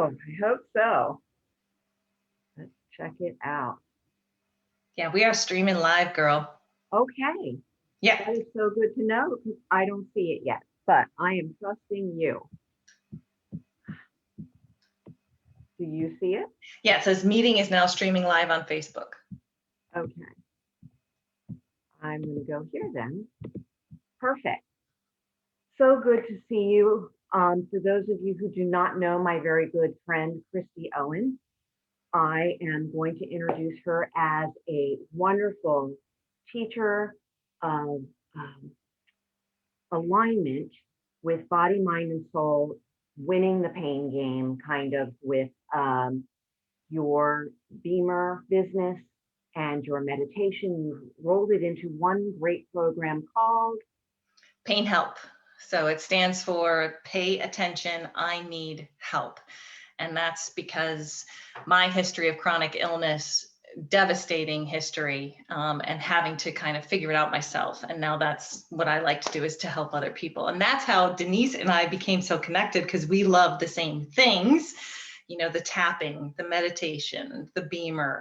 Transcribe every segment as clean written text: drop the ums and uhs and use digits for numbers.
Oh, I hope so. Let's check it out. Yeah, we are streaming live, girl. Okay. Yeah. That is so good to know because I don't see it yet, but I am trusting you. Do you see it? Yeah, it says meeting is now streaming live on Facebook. Okay. I'm going to go here then. Perfect. So good to see you. For those of you who do not know my very good friend, Kristi Oen, I am going to introduce her as a wonderful teacher of alignment with body, mind, and soul, winning the pain game, kind of with your Bemer business and your meditation. You rolled it into one great program called Pain Help. So it stands for Pay Attention, I Need Help. And that's because my history of chronic illness, devastating history, and having to kind of figure it out myself. And now that's what I like to do, is to help other people. And that's how Denise and I became so connected, because we love the same things. You know, the tapping, the meditation, the Bemer.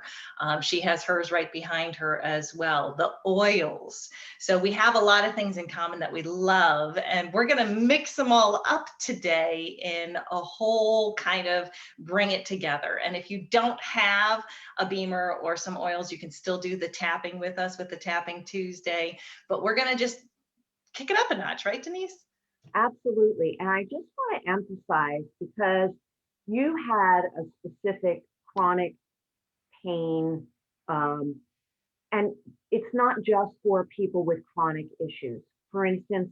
She has hers right behind her as well, the oils. So we have a lot of things in common that we love, and we're going to mix them all up today in a whole kind of bring it together. And if you don't have a Bemer or some oils, you can still do the tapping with us with the Tapping Tuesday, but we're going to just kick it up a notch, right, Denise? Absolutely. And I just want to emphasize, because you had a specific chronic pain, and it's not just for people with chronic issues. For instance,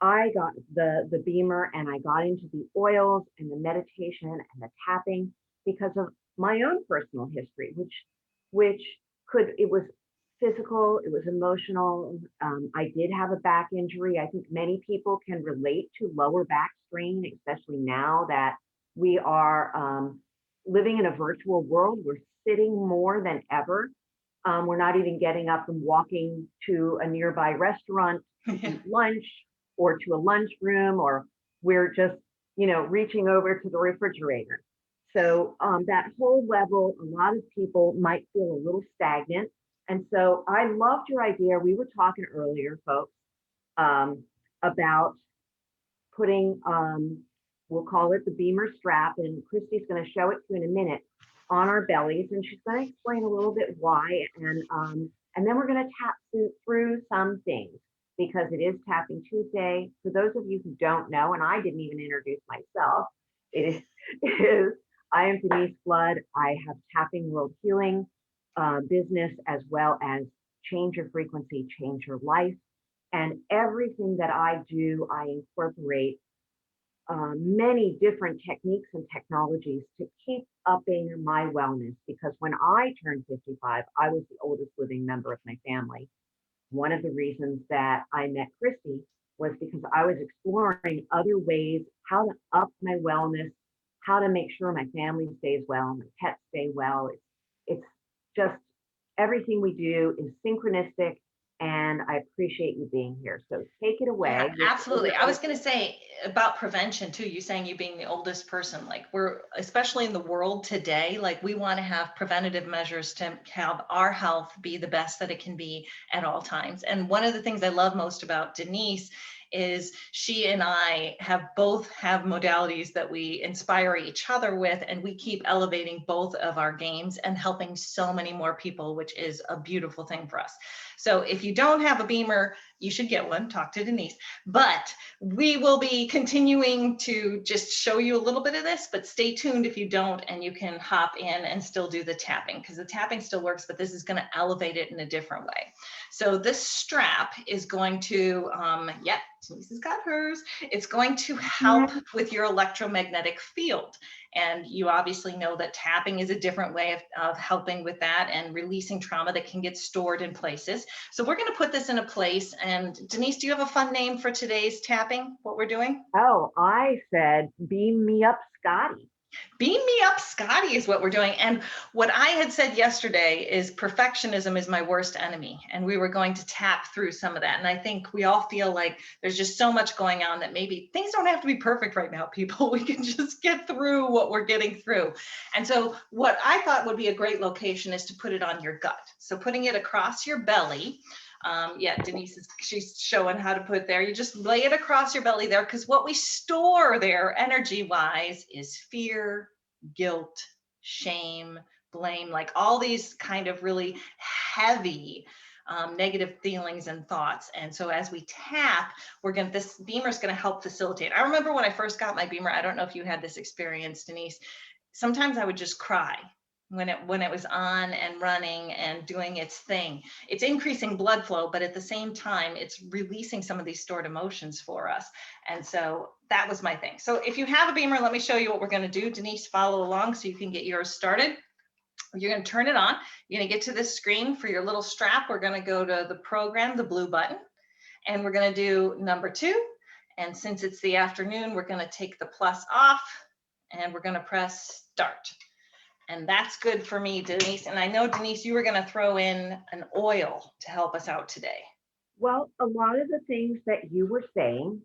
I got the Bemer and I got into the oils and the meditation and the tapping because of my own personal history, which it was physical, it was emotional. I did have a back injury. I think many people can relate to lower back strain, especially now that we are living in a virtual world. We're sitting more than ever. We're not even getting up and walking to a nearby restaurant to eat lunch or to a lunchroom, or we're just, reaching over to the refrigerator. So that whole level, a lot of people might feel a little stagnant. And so I loved your idea. We were talking earlier, folks, about putting, we'll call it the Bemer strap, and Kristi's going to show it to you in a minute, on our bellies, and she's going to explain a little bit why, and then we're going to tap through some things, because it is Tapping Tuesday. For those of you who don't know, and I didn't even introduce myself, I am Denise Flood. I have Tapping World Healing business, as well as Change Your Frequency, Change Your Life. And everything that I do, I incorporate many different techniques and technologies to keep upping my wellness. Because when I turned 55, I was the oldest living member of my family. One of the reasons that I met Kristi was because I was exploring other ways how to up my wellness, how to make sure my family stays well, my pets stay well. It's just everything we do is synchronistic, and I appreciate you being here. So take it away. Yeah, absolutely. I was going to say about prevention too. You saying you being the oldest person, like we're, especially in the world today, like we want to have preventative measures to have our health be the best that it can be at all times. And one of the things I love most about Denise is she and I both have modalities that we inspire each other with, and we keep elevating both of our games and helping so many more people, which is a beautiful thing for us. So if you don't have a Bemer, you should get one, talk to Denise. But we will be continuing to just show you a little bit of this, but stay tuned if you don't, and you can hop in and still do the tapping, because the tapping still works, but this is going to elevate it in a different way. So this strap is going to, Denise has got hers. It's going to help with your electromagnetic field. And you obviously know that tapping is a different way of helping with that and releasing trauma that can get stored in places. So we're going to put this in a place. And Denise, do you have a fun name for today's tapping, what we're doing? Oh, I said, beam me up, Scotty. Beam me up, Scotty, is what we're doing. And what I had said yesterday is perfectionism is my worst enemy. And we were going to tap through some of that. And I think we all feel like there's just so much going on that maybe things don't have to be perfect right now, people. We can just get through what we're getting through. And so what I thought would be a great location is to put it on your gut. So putting it across your belly. Yeah, Denise she's showing how to put it there. You just lay it across your belly there, because what we store there energy wise is fear, guilt, shame, blame, like all these kind of really heavy negative feelings and thoughts. And so as we tap, this Bemer is going to help facilitate. I remember when I first got my Bemer, I don't know if you had this experience, Denise, sometimes I would just cry when it was on and running and doing its thing. It's increasing blood flow, but at the same time, it's releasing some of these stored emotions for us. And so that was my thing. So if you have a Bemer, let me show you what we're going to do. Denise, follow along so you can get yours started. You're going to turn it on. You're going to get to this screen for your little strap. We're going to go to the program, the blue button, and we're going to do number 2. And since it's the afternoon, we're going to take the plus off and we're going to press start. And that's good for me, Denise. And I know, Denise, you were going to throw in an oil to help us out today. Well, a lot of the things that you were saying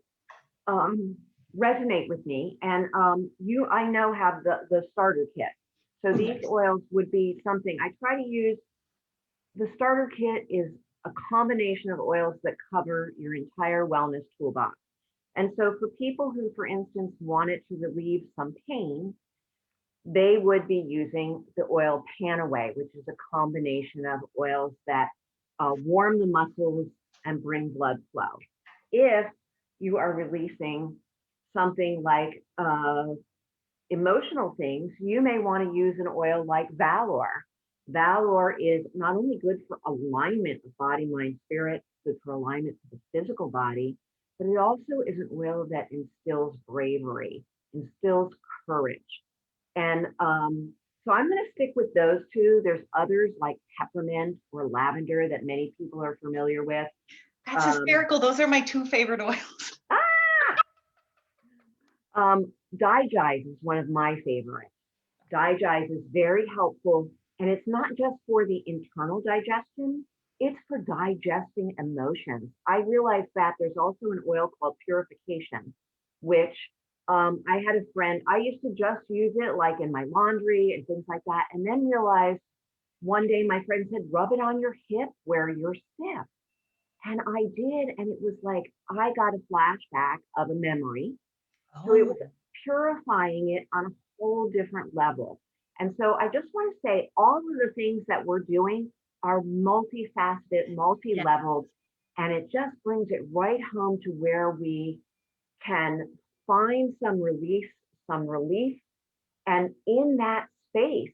resonate with me. And I know, have the starter kit. So these oils would be something I try to use. The starter kit is a combination of oils that cover your entire wellness toolbox. And so for people who, for instance, wanted to relieve some pain, they would be using the oil Panaway, which is a combination of oils that warm the muscles and bring blood flow. If you are releasing something like emotional things, you may want to use an oil like Valor. Valor is not only good for alignment of body, mind, spirit, good for alignment to the physical body, but it also is an oil that instills bravery, instills courage. And so I'm going to stick with those two. There's others like peppermint or lavender that many people are familiar with. That's hysterical. Those are my 2 favorite oils. Digest is one of my favorites. Digest is very helpful, and it's not just for the internal digestion, it's for digesting emotions. I realized that there's also an oil called Purification, which I had a friend, I used to just use it like in my laundry and things like that, and then realized one day my friend said, rub it on your hip where you're stiff. And I did, and it was like I got a flashback of a memory. So it was purifying it on a whole different level. And so I just want to say all of the things that we're doing are multifaceted, multi-leveled, and it just brings it right home to where we can find some release, some relief. And in that space,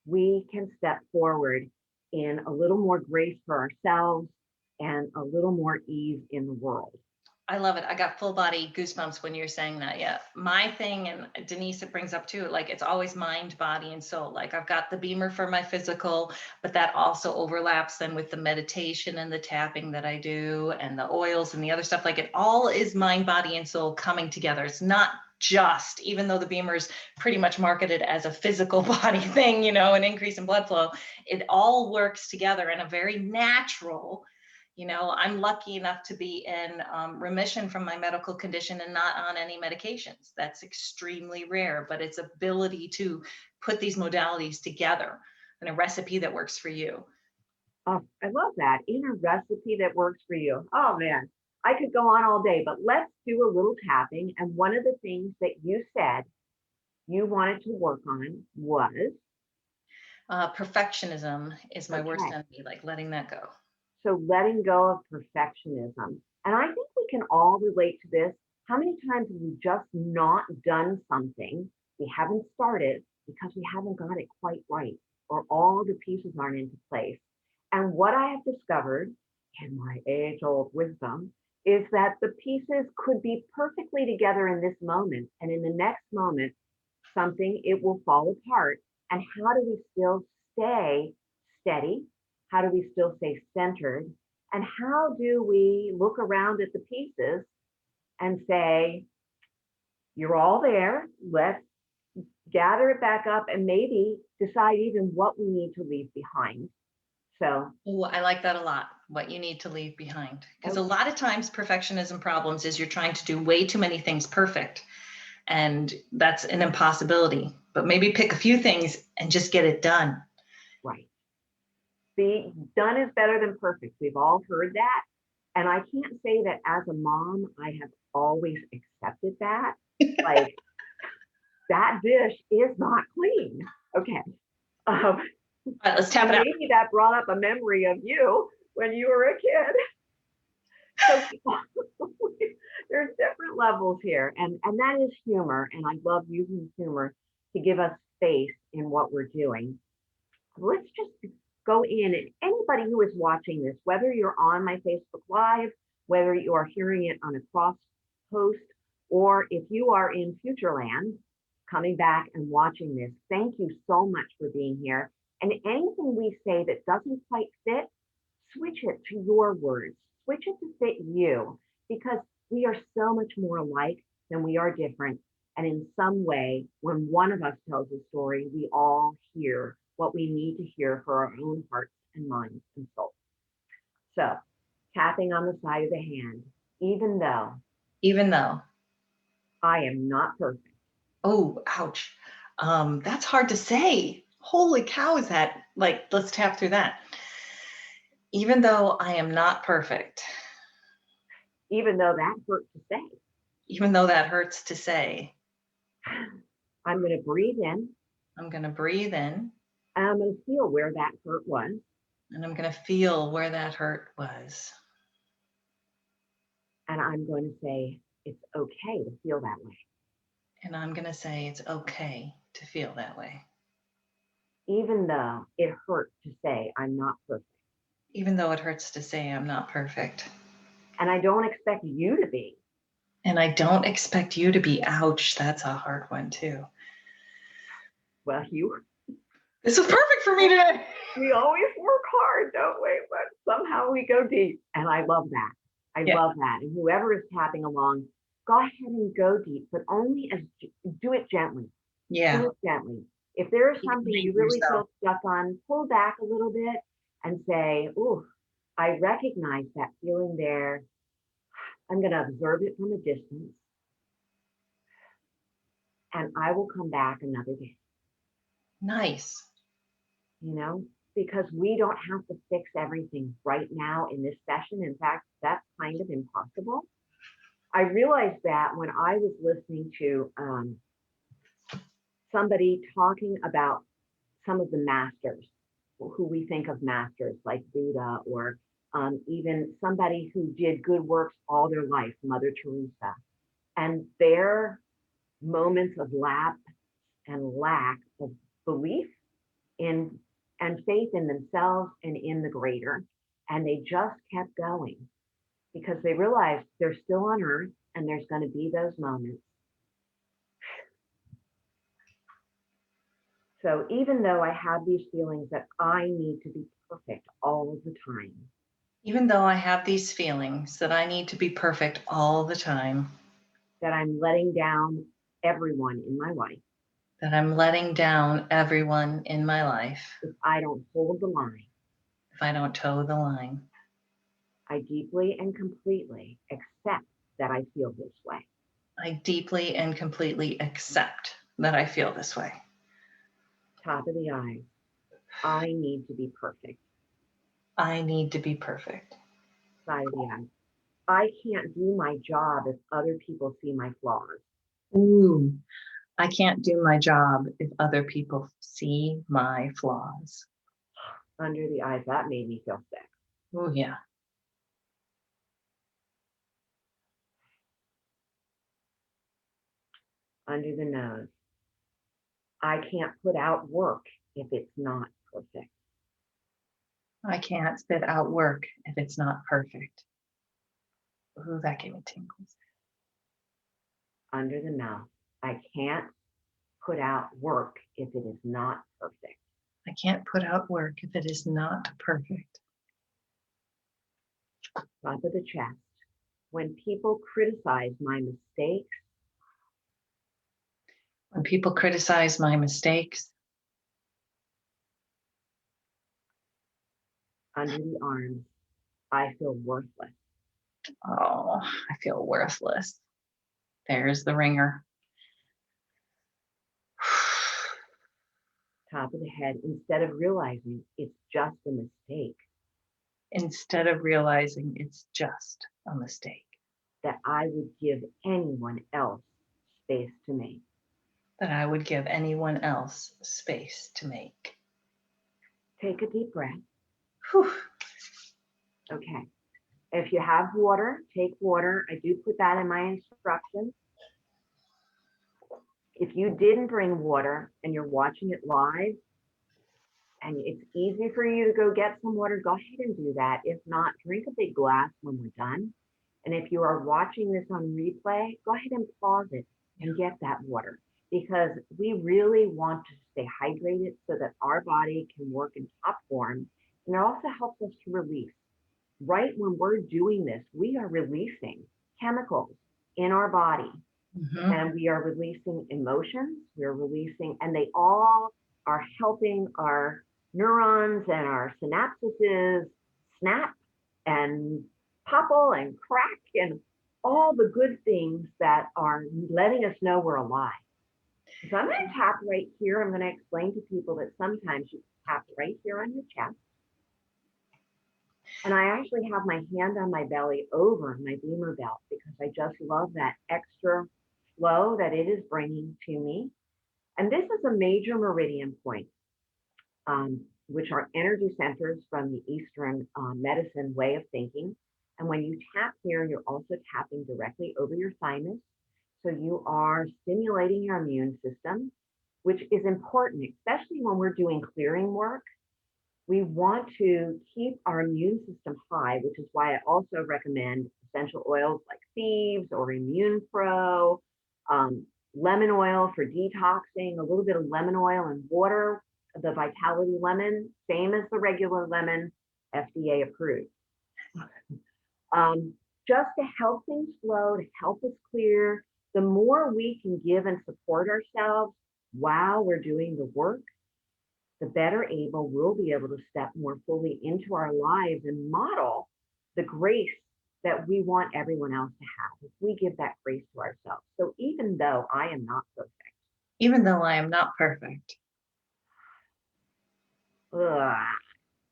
we can step forward in a little more grace for ourselves and a little more ease in the world. I love it. I got full body goosebumps when you're saying that. Yeah. My thing, and Denise, it brings up too, like it's always mind, body, and soul. Like I've got the Bemer for my physical, but that also overlaps then with the meditation and the tapping that I do and the oils and the other stuff. Like it all is mind, body, and soul coming together. It's not just, even though the Bemer is pretty much marketed as a physical body thing, you know, an increase in blood flow, it all works together in a very natural. You know, I'm lucky enough to be in remission from my medical condition and not on any medications. That's extremely rare, but its ability to put these modalities together in a recipe that works for you. Oh, I love that. In a recipe that works for you. Oh man, I could go on all day, but let's do a little tapping. And one of the things that you said you wanted to work on was? Perfectionism is my worst enemy, like letting that go. So letting go of perfectionism. And I think we can all relate to this. How many times have we just not done something? We haven't started because we haven't got it quite right, or all the pieces aren't into place. And what I have discovered in my age-old wisdom is that the pieces could be perfectly together in this moment. And in the next moment, it will fall apart. And how do we still stay steady? How do we still stay centered? And how do we look around at the pieces and say, you're all there. Let's gather it back up and maybe decide even what we need to leave behind. So, Oh, I like that a lot. What you need to leave behind. Because a okay, lot of times perfectionism problems is you're trying to do way too many things perfect. And that's an impossibility. But maybe pick a few things and just get it done. right. See, done is better than perfect. We've all heard that. And I can't say that as a mom, I have always accepted that. Like, that dish is not clean. Okay. Um, All right, let's tap and it out. maybe that brought up a memory of you when you were a kid. So there's different levels here, and that is humor. And I love using humor to give us space in what we're doing. Let's just go in, and anybody who is watching this, whether you're on my Facebook Live, whether you are hearing it on a cross post, or if you are in Futureland coming back and watching this, thank you so much for being here. And anything we say that doesn't quite fit, switch it to your words, switch it to fit you, because we are so much more alike than we are different. And in some way, when one of us tells a story, we all hear what we need to hear for our own hearts and minds and souls. So, tapping on the side of the hand, even though Even though, I am not perfect, oh, ouch. That's hard to say. Holy cow, is that like, let's tap through that. Even though I am not perfect, even though that hurt to say, even though that hurts to say, I'm going to breathe in I'm going to breathe in and I'm going to feel where that hurt was. and I'm going to feel where that hurt was. And I'm going to say, it's okay to feel that way. And I'm going to say it's okay to feel that way. Even though it hurt to say I'm not perfect. Even though it hurts to say I'm not perfect. And I don't expect you to be. And I don't expect you to be. Ouch, that's a hard one too. Well, This was perfect for me today. we always work hard, don't we? But somehow we go deep. And I love that. I Yeah. love that. And whoever is tapping along, go ahead and go deep, but only as do it gently. Yeah. Do it gently. If there is You something can you hate really yourself. feel stuck on, pull back a little bit and say, "Ooh, I recognize that feeling there. I'm going to observe it from a distance, and I will come back another day." Nice. You know, because we don't have to fix everything right now in this session. In fact, that's kind of impossible. I realized that when I was listening to somebody talking about some of the masters who we think of masters like Buddha, or even somebody who did good works all their life, Mother Teresa, and their moments of lapse and lack of belief in and faith in themselves and in the greater. And they just kept going because they realized they're still on earth and there's going to be those moments. So even though I have these feelings that I need to be perfect all the time, Even though I have these feelings that I need to be perfect all the time, that I'm letting down everyone in my life that I'm letting down everyone in my life if I don't hold the line, if I don't toe the line, I deeply and completely accept that I feel this way. I deeply and completely accept that I feel this way. Top of the eyes, I need to be perfect. I need to be perfect. Side of the eyes, I can't do my job if other people see my flaws. Ooh, I can't do my job if other people see my flaws. Under the eyes, that made me feel sick. Oh, yeah. Under the nose, I can't put out work if it's not perfect. I can't spit out work if it's not perfect. Ooh, that gave me tingles. Under the mouth, I can't put out work if it is not perfect. I can't put out work if it is not perfect. Top of the chest, when people criticize my mistakes, When people criticize my mistakes, under the arms, I feel worthless. oh, I feel worthless. There's the ringer. Top of the head, instead of realizing it's just a mistake, Instead of realizing it's just a mistake, that I would give anyone else space to make. that I would give anyone else space to make. Take a deep breath. Whew. Okay. If you have water, take water. I do put that in my instructions. If you didn't bring water and you're watching it live, and it's easy for you to go get some water, go ahead and do that. If not, drink a big glass when we're done. And if you are watching this on replay, go ahead and pause it and get that water, because we really want to stay hydrated so that our body can work in top form. And it also helps us to release. Right when we're doing this, we are releasing chemicals in our body, and we are releasing emotions, we're releasing, and they all are helping our neurons and our synapses snap and popple and crack and all the good things that are letting us know we're alive. So I'm going to tap right here. I'm going to explain to people that sometimes you tap right here on your chest. And I actually have my hand on my belly over my Bemer belt because I just love that extra flow that it is bringing to me. And this is a major meridian point, which are energy centers from the Eastern medicine way of thinking. And when you tap here, you're also tapping directly over your thymus. So you are stimulating your immune system, which is important, especially when we're doing clearing work. We want to keep our immune system high, which is why I also recommend essential oils like Thieves or Immune Pro, lemon oil for detoxing, a little bit of lemon oil and water, the Vitality Lemon, same as the regular lemon, FDA approved. Just to help things flow, to help us clear, the more we can give and support ourselves while we're doing the work, the better able we'll be able to step more fully into our lives and model the grace that we want everyone else to have if we give that grace to ourselves. So even though I am not perfect, Even though I am not perfect.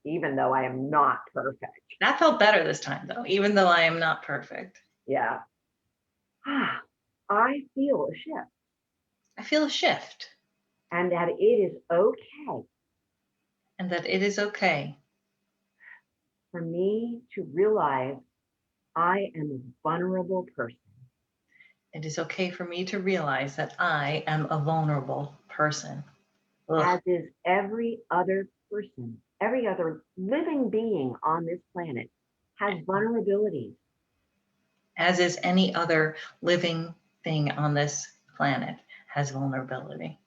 even though I am not perfect. That felt better this time, though, even though I am not perfect. Yeah. I feel a shift. I feel a shift. And that it is okay. And that it is okay. For me to realize I am a vulnerable person. It is okay for me to realize that I am a vulnerable person. As is every other person, every other living being on this planet has vulnerabilities. As is any other living thing on this planet has vulnerability.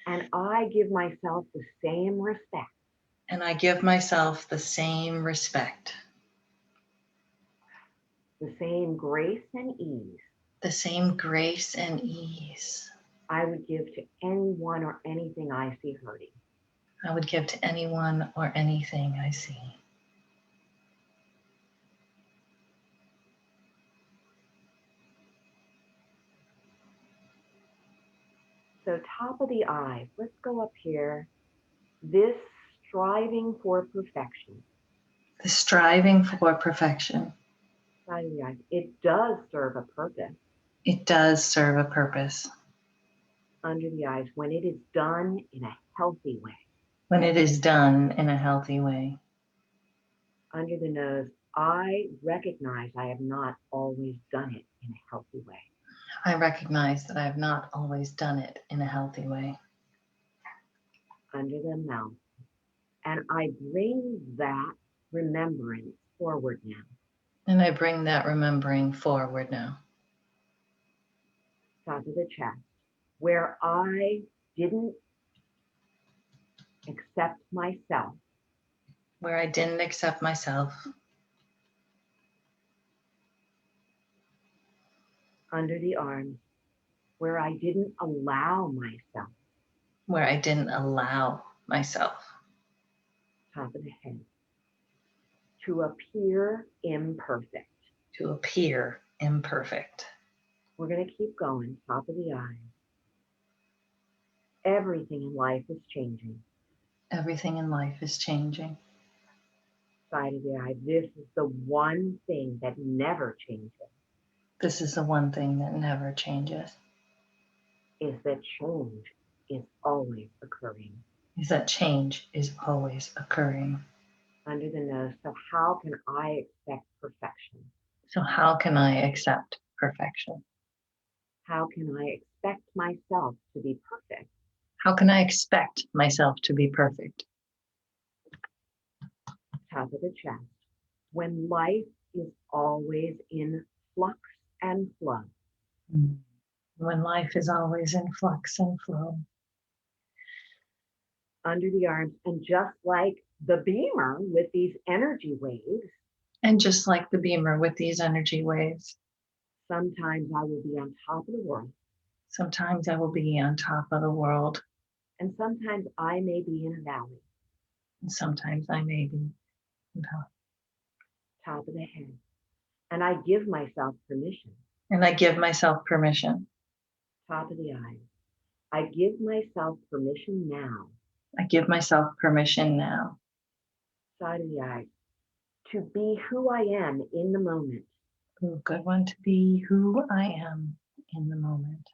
And I give myself the same respect. And I give myself the same respect. The same grace and ease. The same grace and ease. I would give to anyone or anything I see hurting. I would give to anyone or anything I see. So top of the eye, let's go up here. This striving for perfection. The striving for perfection. Side of the eye, it does serve a purpose. It does serve a purpose. Under the eyes, when it is done in a healthy way. When it is done in a healthy way. Under the nose, I recognize I have not always done it in a healthy way. I recognize that I have not always done it in a healthy way. Under the mouth, and I bring that remembrance forward now. And I bring that remembering forward now. Top of the chest, where I didn't accept myself. Where I didn't accept myself. Under the arms, where I didn't allow myself, where I didn't allow myself, top of the head, to appear imperfect. to appear imperfect. We're going to keep going, top of the eye. Everything in life is changing. Everything in life is changing. Side of the eye, this is the one thing that never changes, This is the one thing that never changes, is that change is always occurring. is that change is always occurring. Under the nose, so how can I expect perfection? So how can I accept perfection? How can I expect myself to be perfect? How can I expect myself to be perfect? Top of the chest. When life is always in flux and flow. When life is always in flux and flow. Under the arms, and just like the Bemer with these energy waves. And just like the Bemer with these energy waves. Sometimes I will be on top of the world. Sometimes I will be on top of the world. And sometimes I may be in a valley. And sometimes I may be on top of the head. And I give myself permission. And I give myself permission. Top of the eyes. I give myself permission now. I give myself permission now. Side of the eyes. To be who I am in the moment. Ooh, good one. To be who I am in the moment.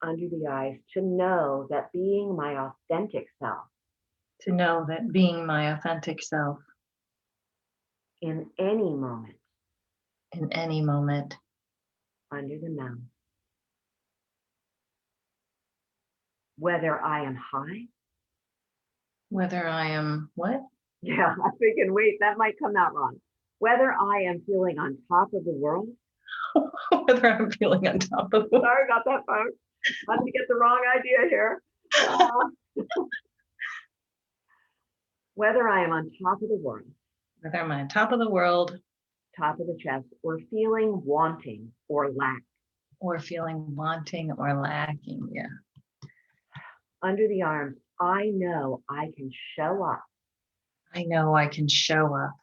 Under the eyes. To know that being my authentic self. To know that being my authentic self. In any moment. In any moment. Under the mouth. Whether I am high. Whether I am what? Yeah, I'm thinking, wait, that might come out wrong. Whether I am feeling on top of the world. Whether I'm feeling on top of the world. Sorry about that, folks. Let me get the wrong idea here. Whether I am on top of the world. Whether I'm on top of the world. Top of the chest, or feeling wanting or lack. Or feeling wanting or lacking, yeah. Under the arms, I know I can show up. I know I can show up.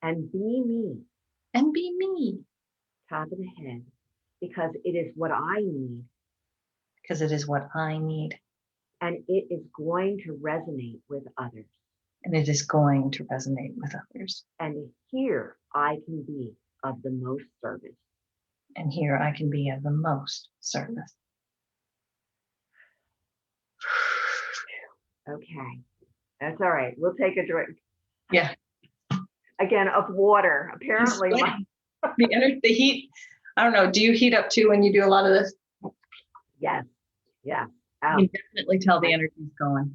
And be me. And be me. Top of the head, because it is what I need. Because it is what I need. And it is going to resonate with others. And it is going to resonate with others. And here I can be of the most service. And here I can be of the most service. Okay, that's all right. We'll take a drink. Yeah. Again, of water. Apparently, the heat. I don't know. Do you heat up too when you do a lot of this? Yes. Yeah. You definitely tell the energy's going.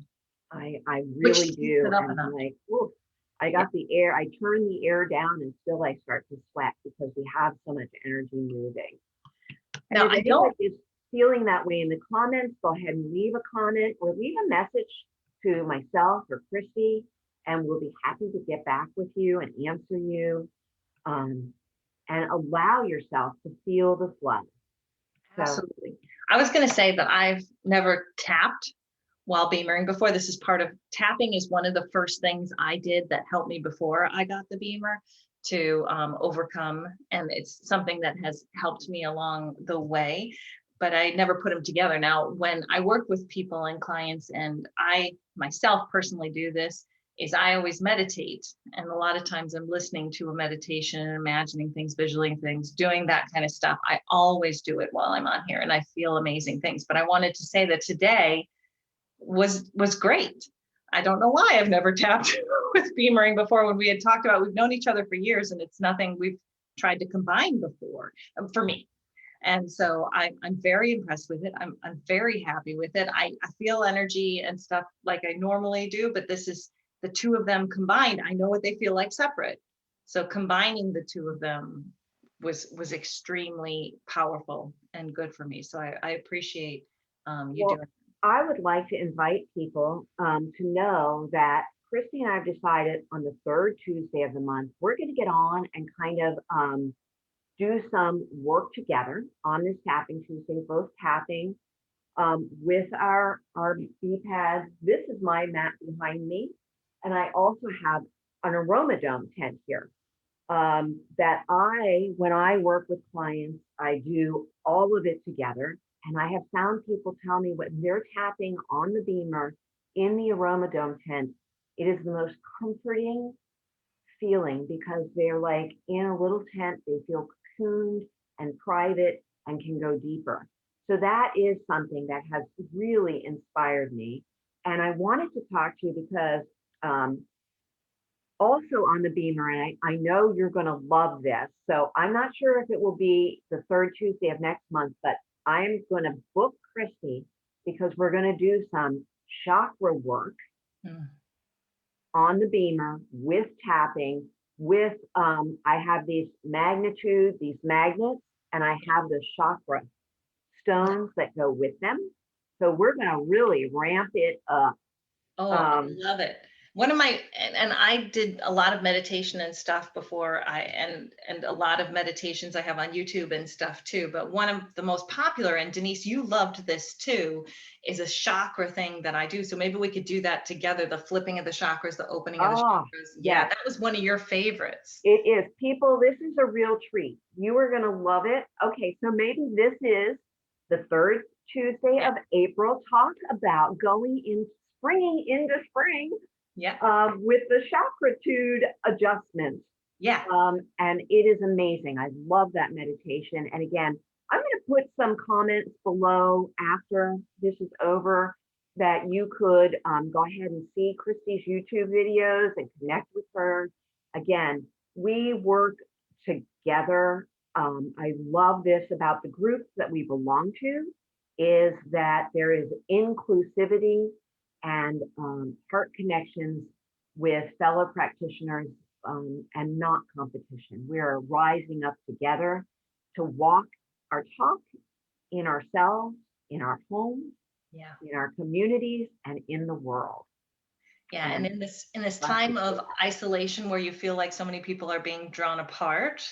I really do. And I'm like, ooh, I got the air. I turn the air down and still I start to sweat because we have so much energy moving. And now, if anyone is feeling that way in the comments, go ahead and leave a comment or leave a message to myself or Kristi, and we'll be happy to get back with you and answer you. And allow yourself to feel the flow. Absolutely. I was going to say that I've never tapped while Bemering before. This is part of tapping is one of the first things I did that helped me before I got the Bemer to overcome. And it's something that has helped me along the way, but I never put them together. Now, when I work with people and clients, and I myself personally do this, is I always meditate. And a lot of times I'm listening to a meditation and imagining things, visualizing things, doing that kind of stuff. I always do it while I'm on here and I feel amazing things. But I wanted to say that today was great. I don't know why I've never tapped with Bemering before when we had talked about, we've known each other for years and it's nothing we've tried to combine before for me. And so I'm very impressed with it. I'm very happy with it. I feel energy and stuff like I normally do, but this is the two of them combined. I know what they feel like separate. So combining the two of them was extremely powerful and good for me. So I appreciate you doing it. I would like to invite people to know that Kristi and I have decided on the third Tuesday of the month, we're going to get on and kind of do some work together on this tapping Tuesday, both tapping with our bee pads. This is my mat behind me. And I also have an aroma dome tent here that when I work with clients, I do all of it together. And I have found people tell me when they're tapping on the Bemer in the aroma dome tent, it is the most comforting feeling because they're like in a little tent, they feel cocooned and private and can go deeper. So that is something that has really inspired me. And I wanted to talk to you because also on the Bemer, and I know you're going to love this. So I'm not sure if it will be the third Tuesday of next month, but I'm going to book Kristi because we're going to do some chakra work on the Bemer with tapping, with, I have these magnets, and I have the chakra stones that go with them. So we're going to really ramp it up. Oh, I love it. One of my, and I did a lot of meditation and stuff before and a lot of meditations I have on YouTube and stuff too. But one of the most popular, and Denise, you loved this too, is a chakra thing that I do. So maybe we could do that together, the flipping of the chakras, the opening of the chakras. Yeah, that was one of your favorites. It is. People, this is a real treat. You are going to love it. Okay, so maybe this is the third Tuesday of April. Talk about springing into spring. With the chakratude adjustments. And it is amazing. I love that meditation. And again, I'm going to put some comments below after this is over that you could go ahead and see Kristi's YouTube videos and connect with her. Again, we work together. I love this about the groups that we belong to is that there is inclusivity and heart connections with fellow practitioners and not competition. We are rising up together to walk our talk in ourselves, in our homes, in our communities, and in the world. And in this time of isolation where you feel like so many people are being drawn apart,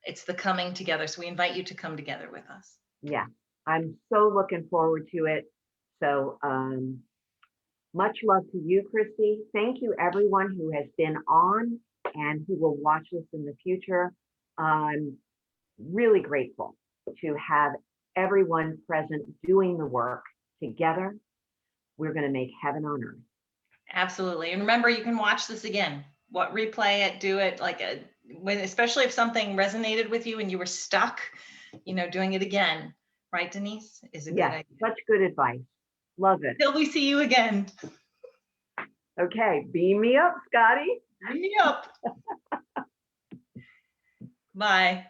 it's the coming together. So we invite you to come together with us. Yeah, I'm so looking forward to it. So much love to you, Kristi. Thank you, everyone who has been on and who will watch this in the future. I'm really grateful to have everyone present doing the work together. We're going to make heaven on earth. Absolutely. And remember, you can watch this again. Replay it, do it especially if something resonated with you and you were stuck, doing it again. Right, Denise? Is a good idea. Such good advice. Love it. Till we see you again. Okay, beam me up, Scotty. Beam me up. Bye.